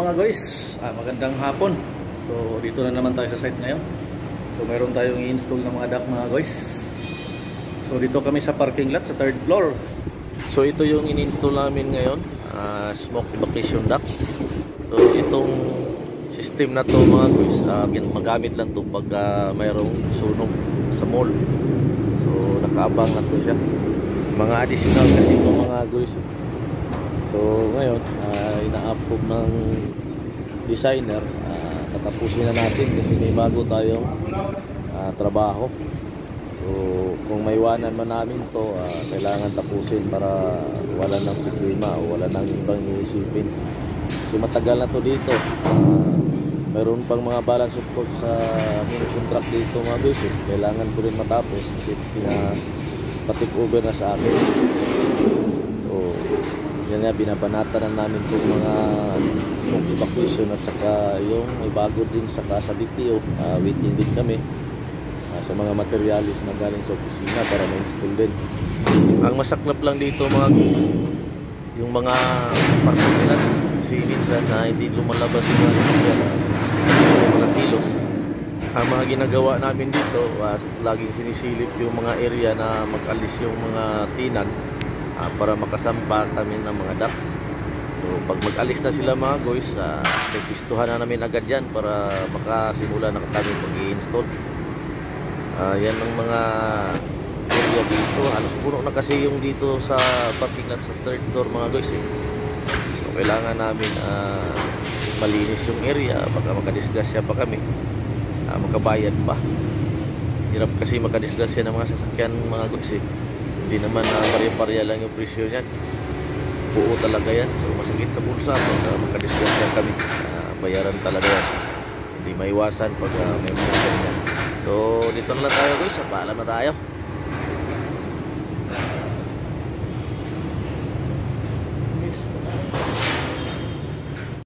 mga guys, magandang hapon. So dito na naman tayo sa site ngayon. So meron tayong i-install ng mga duct mga guys. So dito kami sa parking lot sa 3rd floor. So ito yung in-install namin ngayon, smoke evacuation duct. So itong system na to mga guys, magamit lang to pag mayroong sunog sa mall. So nakaabang lang to siya. Mga additional kasi ito mga guys. So ngayon, ina-approve ng designer, tatapusin na natin kasi may bago tayong trabaho. So kung maiwanan man namin to, kailangan tapusin para wala nang problema o wala nang ibang iisipin. So matagal na to dito. Mayroon pang mga balance of course sa contract dito mga guys. Kailangan ko rin matapos kasi pina-take over na sa akin. So yan nga, binabanatan na namin itong mga smoke evacuation at saka yung may bago din saka sa BTO. Waiting din kami sa mga materialis na galing sa opisina para ma-install din. Ang masaklap lang dito mga guys, yung mga parking slot kasi minsan hindi lumalabas yung mga kilos. Ang mga ginagawa namin dito, laging sinisilip yung mga area na mag-alis yung mga tinan para makasampa kami ng mga duct. So pag mag-alis na sila mga guys, pipistuhan na namin agad yan para makasimula na kami pag-i-install. Yan ang mga area dito. Halos puno na kasi yung dito sa parking lot sa 3rd floor mga guys. So kailangan namin malinis yung area, baka makadisgrasya pa kami, makabayad pa. Hirap kasi makadisgrasya ng mga sasakyan mga guys. Hindi naman pare-pareha lang yung presyo niyan. Buo talaga yan. So masakit sa bulsa pag makadisgrasya kami. Bayaran talaga yan. Hindi maiwasan pag may mga ganyan. So dito na lang tayo guys. Paalam na tayo.